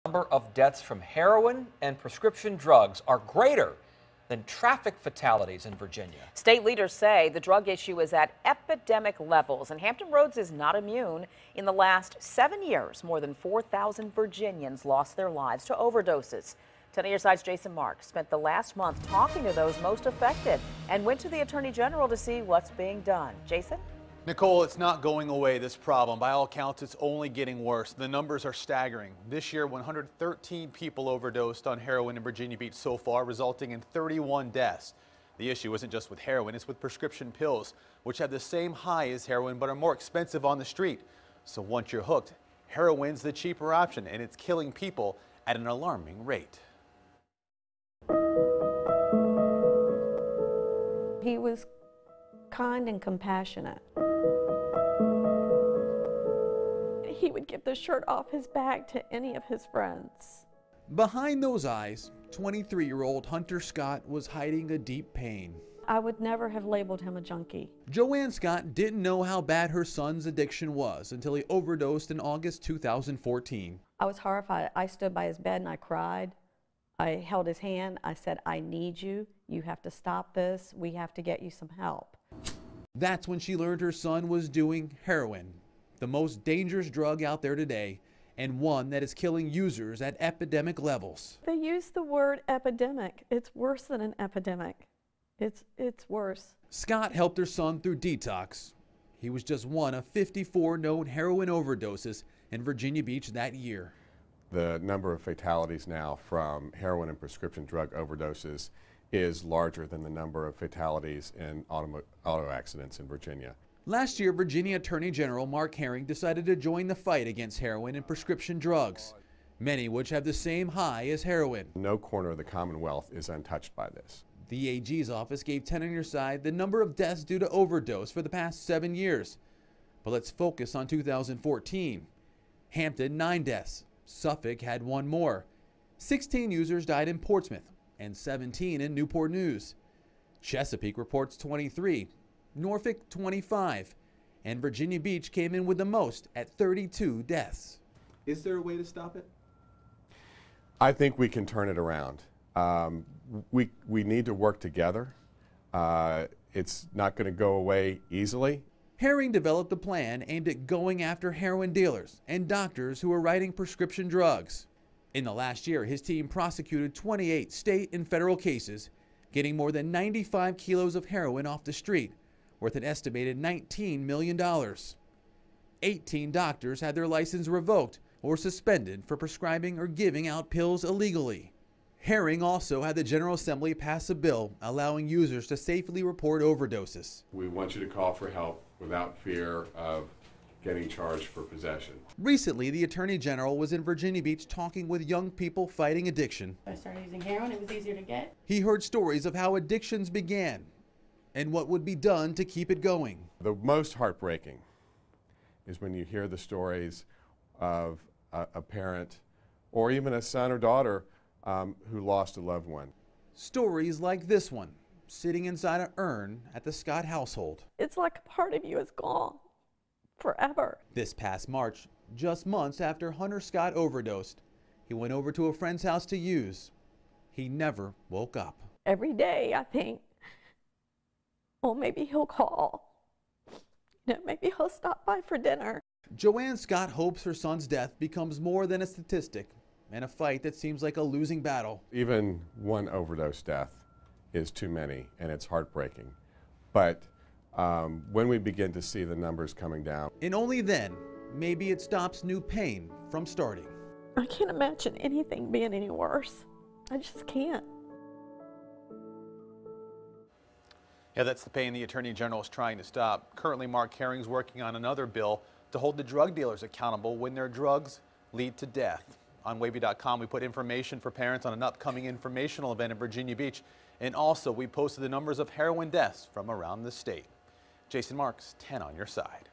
Number of deaths from heroin and prescription drugs are greater than traffic fatalities in Virginia. State leaders say the drug issue is at epidemic levels, and Hampton Roads is not immune. In the last 7 years, more than 4,000 Virginians lost their lives to overdoses. 10 on your side's Jason Marks spent the last month talking to those most affected and went to the Attorney General to see what's being done. Jason? Nicole, it's not going away, this problem. By all accounts, it's only getting worse. The numbers are staggering. This year, 113 people overdosed on heroin in Virginia Beach so far, resulting in 31 deaths. The issue isn't just with heroin, it's with prescription pills, which have the same high as heroin but are more expensive on the street. So once you're hooked, heroin's the cheaper option, and it's killing people at an alarming rate. He was kind and compassionate. He would give the shirt off his back to any of his friends. Behind those eyes, 23-year-old Hunter Scott was hiding a deep pain. I would never have labeled him a junkie. Joanne Scott didn't know how bad her son's addiction was until he overdosed in August 2014. I was horrified. I stood by his bed and I cried. I held his hand. I said, I need you. You have to stop this. We have to get you some help. That's when she learned her son was doing heroin, the most dangerous drug out there today, and one that is killing users at epidemic levels. They use the word epidemic. It's worse than an epidemic. It's worse. Scott helped her son through detox. He was just one of 54 known heroin overdoses in Virginia Beach that year. The number of fatalities now from heroin and prescription drug overdoses is larger than the number of fatalities in auto accidents in Virginia. Last year, Virginia Attorney General Mark Herring decided to join the fight against heroin and prescription drugs, many which have the same high as heroin. No corner of the Commonwealth is untouched by this. The AG's office gave 10 on your side the number of deaths due to overdose for the past 7 years. But let's focus on 2014. Hampton, 9 deaths. Suffolk had 1 more. 16 users died in Portsmouth and 17 in Newport News. Chesapeake reports 23, Norfolk 25, and Virginia Beach came in with the most at 32 deaths. Is there a way to stop it? I think we can turn it around. We need to work together. It's not going to go away easily. Herring developed a plan aimed at going after heroin dealers and doctors who were writing prescription drugs. In the last year, his team prosecuted 28 state and federal cases, getting more than 95 kilos of heroin off the street, worth an estimated $19 million. 18 doctors had their license revoked or suspended for prescribing or giving out pills illegally. Herring also had the General Assembly pass a bill allowing users to safely report overdoses. We want you to call for help without fear of getting charged for possession. Recently, the Attorney General was in Virginia Beach talking with young people fighting addiction. I started using heroin, it was easier to get. He heard stories of how addictions began and what would be done to keep it going. The most heartbreaking is when you hear the stories of a parent or even a son or daughter who lost a loved one. Stories like this one, sitting inside an urn at the Scott household. It's like a part of you is gone forever. This past March, just months after Hunter Scott overdosed, he went over to a friend's house to use. He never woke up. Every day I think, well, maybe he'll call. Maybe he'll stop by for dinner. Joanne Scott hopes her son's death becomes more than a statistic and a fight that seems like a losing battle. Even one overdose death is too many, and it's heartbreaking. But when we begin to see the numbers coming down, and only then, maybe it stops new pain from starting. I can't imagine anything being any worse. I just can't. Yeah, that's the pain the Attorney General is trying to stop. Currently, Mark Herring's working on another bill to hold the drug dealers accountable when their drugs lead to death. On wavy.com, we put information for parents on an upcoming informational event in Virginia Beach. And also, we posted the numbers of heroin deaths from around the state. Jason Marks, 10 on your side.